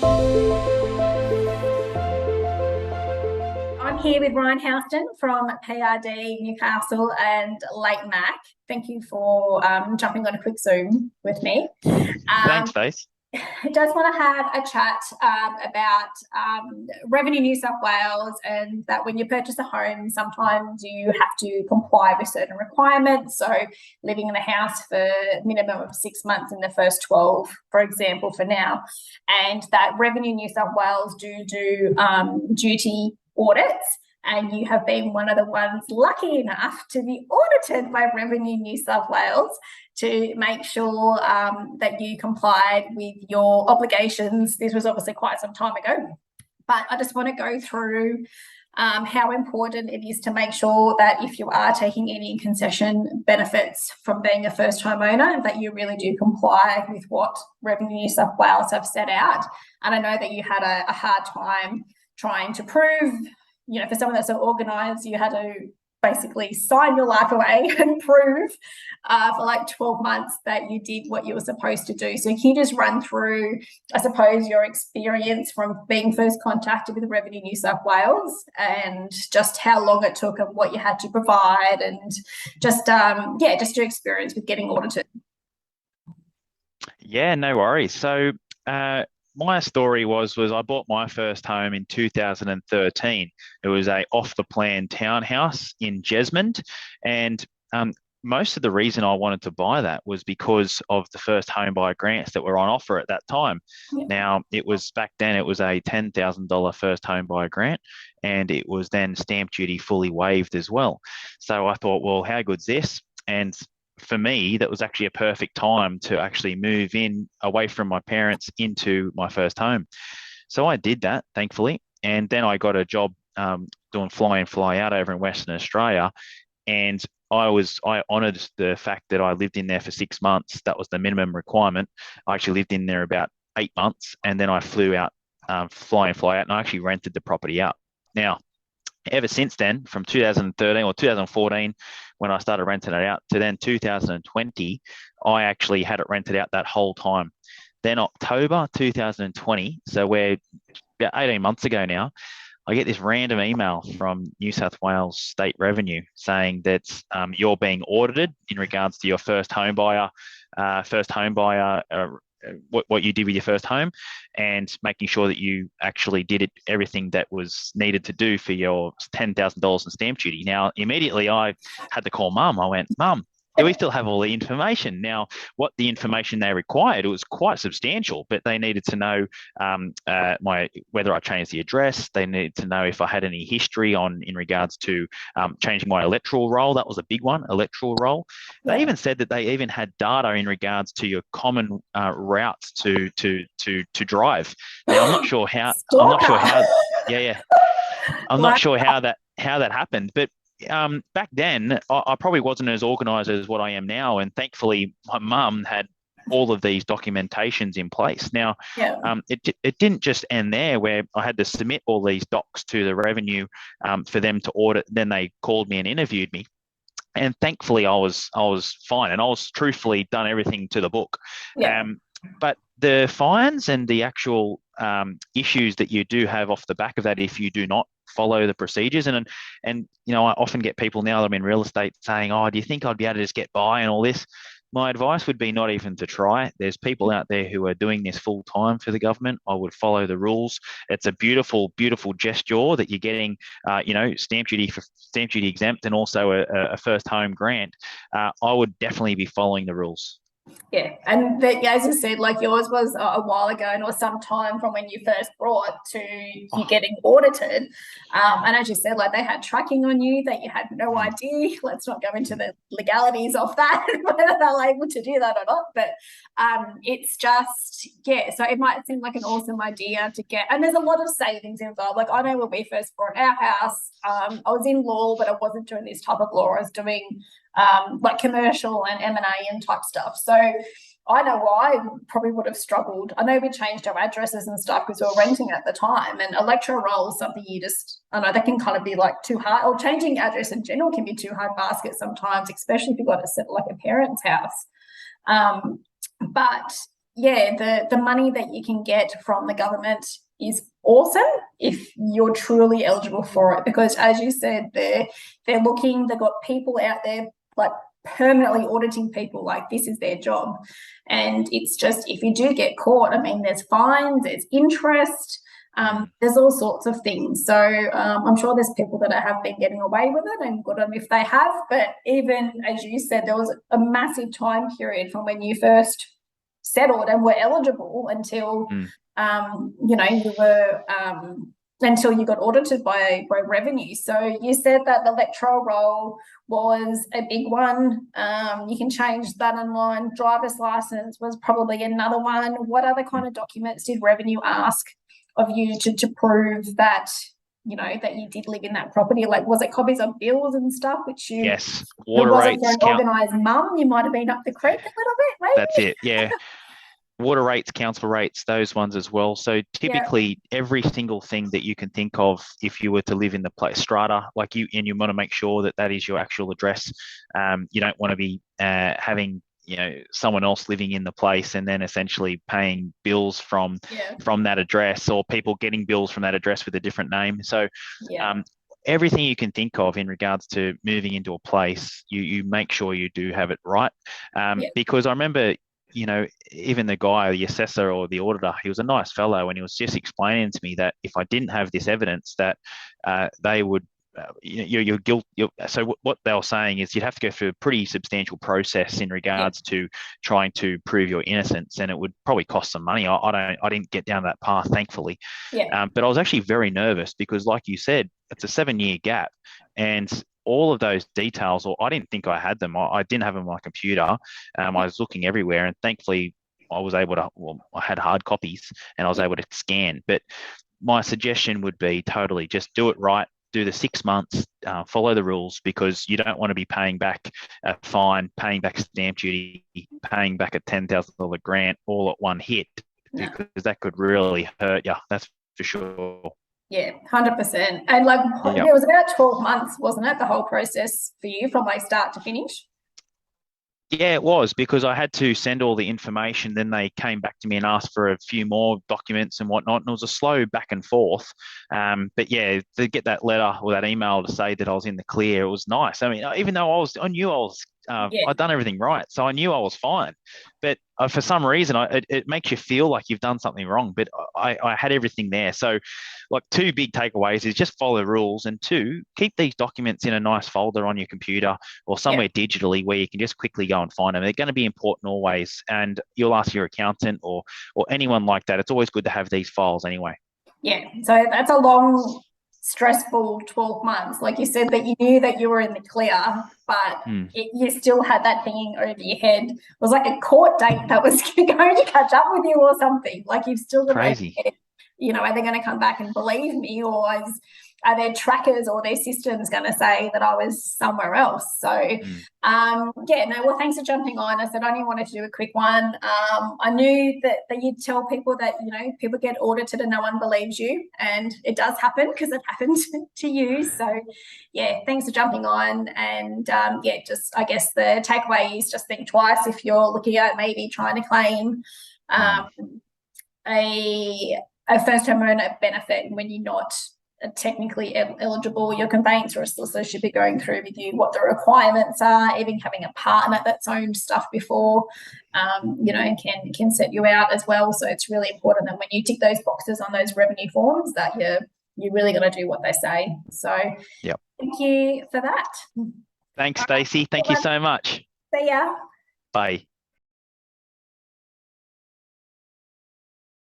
I'm here with Ryan Houston from PRD Newcastle and Lake Mac. Thank you for jumping on a quick Zoom with me. Thanks, Stace. I just want to have a chat about Revenue New South Wales, and that when you purchase a home, sometimes you have to comply with certain requirements. So living in a house for a minimum of 6 months in the first 12, for example, for now. And that Revenue New South Wales do duty audits, and you have been one of the ones lucky enough to be audited by Revenue New South Wales to make sure that you complied with your obligations. This was obviously quite some time ago, but I just want to go through how important it is to make sure that if you are taking any concession benefits from being a first home owner, that you really do comply with what Revenue New South Wales have set out. And I know that you had a hard time trying to prove, for someone that's so organised, you had to basically sign your life away and prove for like 12 months that you did what you were supposed to do. So can you just run through, I suppose, your experience from being first contacted with Revenue New South Wales and just how long it took and what you had to provide, and just your experience with getting audited? Yeah, no worries. So my story was I bought my first home in 2013. It was a off-the-plan townhouse in Jesmond, and most of the reason I wanted to buy that was because of the first home buyer grants that were on offer at that time. Yeah. Now, back then it was a $10,000 first home buyer grant, and it was then stamp duty fully waived as well. So I thought, well, how good's this? And for me, that was actually a perfect time to actually move in away from my parents into my first home. So I did that, thankfully. And then I got a job doing fly in, fly out over in Western Australia. And I honoured the fact that I lived in there for 6 months. That was the minimum requirement. I actually lived in there about 8 months. And then I flew out, fly in, fly out, and I actually rented the property out. Now, ever since then, from 2013 or 2014, when I started renting it out, to then 2020, I actually had it rented out that whole time. Then October 2020, so we're about 18 months ago now, I get this random email from New South Wales State Revenue saying that you're being audited in regards to your first home buyer, what you did with your first home, and making sure that you actually did everything that was needed to do for your $10,000 in stamp duty. Now, immediately I had to call Mum. I went, Mum, do we still have all the information? Now, what the information they required, it was quite substantial, but they needed to know whether I changed the address. They needed to know if I had any history in regards to changing my electoral roll. That was a big one, electoral roll. They even said that they even had data in regards to your common routes to drive. Now, I'm not sure how. I'm not sure how. Yeah. I'm not sure how that happened, but back then, I probably wasn't as organised as what I am now, and thankfully, my mum had all of these documentations in place. Now, it didn't just end there, where I had to submit all these docs to the Revenue for them to audit. Then they called me and interviewed me, and thankfully, I was fine, and I was truthfully done everything to the book. But the fines and the actual issues that you do have off the back of that, if you do not follow the procedures, and I often get people now that I'm in real estate saying, oh, do you think I'd be able to just get by and all this? My advice would be not even to try. There's people out there who are doing this full time for the government. I would follow the rules. It's a beautiful, beautiful gesture that you're getting, stamp duty exempt, and also a first home grant. I would definitely be following the rules. Yeah, and as you said, like yours was a while ago, and it was some time from when you first brought to you getting audited. And as you said, like they had tracking on you that you had no idea. Let's not go into the legalities of that, whether they're able to do that or not. But it's just, so it might seem like an awesome idea to get. And there's a lot of savings involved. Like I know when we first bought our house, I was in law, but I wasn't doing this type of law. I was doing like commercial and M&A and type stuff. So I know I probably would have struggled. I know we changed our addresses and stuff because we were renting at the time, and electoral roll is something I know that can kind of be like too hard, or changing address in general can be too hard basket sometimes, especially if you've got to set like a parent's house. But the money that you can get from the government is awesome if you're truly eligible for it, because as you said, they've got people out there like permanently auditing people, like this is their job. And it's just, if you do get caught, I mean, there's fines, there's interest, there's all sorts of things. So I'm sure there's people that have been getting away with it, and good on them if they have. But even as you said, there was a massive time period from when you first settled and were eligible until you were until you got audited by revenue. So you said that the electoral roll was a big one. You can change that online. Driver's license was probably another one. What other kind of documents did revenue ask of you to prove that that you did live in that property? Like, was it copies of bills and stuff, which you... Yes, water wasn't rates, for an organised mum, you might have been up the creek a little bit, maybe? That's it, yeah. Water rates, council rates, those ones as well. So typically every single thing that you can think of, if you were to live in the place strata, like you want to make sure that that is your actual address. You don't want to be having someone else living in the place and then essentially paying bills from that address, or people getting bills from that address with a different name. So everything you can think of in regards to moving into a place, you make sure you do have it right. Because I remember, even the guy, the assessor or the auditor, he was a nice fellow, and he was just explaining to me that if I didn't have this evidence, that they would, your guilt. So what they were saying is you'd have to go through a pretty substantial process in regards to trying to prove your innocence, and it would probably cost some money. I didn't get down that path, thankfully. But I was actually very nervous because, like you said, it's a 7-year gap, and all of those details, or I didn't think I had them. I didn't have them on my computer. I was looking everywhere, and thankfully I was able to, I had hard copies and I was able to scan. But my suggestion would be totally just do it right. Do the 6 months, follow the rules, because you don't want to be paying back a fine, paying back stamp duty, paying back a $10,000 grant all at one hit, because that could really hurt you. That's for sure. Yeah, 100%. And like, it was about 12 months, wasn't it, the whole process for you from like start to finish? Yeah, it was, because I had to send all the information. Then they came back to me and asked for a few more documents and whatnot. And it was a slow back and forth. But yeah, to get that letter or that email to say that I was in the clear, it was nice. I mean, even though I knew I was, I'd done everything right, so I knew I was fine. But for some reason, it makes you feel like you've done something wrong. But I had everything there. So, like, 2 big takeaways is just follow the rules, and 2, keep these documents in a nice folder on your computer or somewhere digitally where you can just quickly go and find them. They're going to be important always, and you'll ask your accountant or anyone like that. It's always good to have these files anyway. Yeah, so that's a long, stressful 12 months. Like you said, that you knew that you were in the clear, but you still had that hanging over your head. It was like a court date that was going to catch up with you or something. Like, you've still got crazy. Are they going to come back and believe me, or are their trackers or their systems going to say that I was somewhere else? So, well, thanks for jumping on. I said I only wanted to do a quick one. I knew that you'd tell people that, people get audited and no one believes you, and it does happen because it happened to you. So, thanks for jumping on. And, just, I guess the takeaway is just think twice if you're looking at maybe trying to claim a first-time owner benefit when you're not technically eligible. Your conveyancer or solicitor should be going through with you what the requirements are. Even having a partner that's owned stuff before, can set you out as well. So it's really important that when you tick those boxes on those revenue forms, that you're really going to do what they say. So thank you for that. Thanks, Stacey. Thank you so much. See ya. Bye.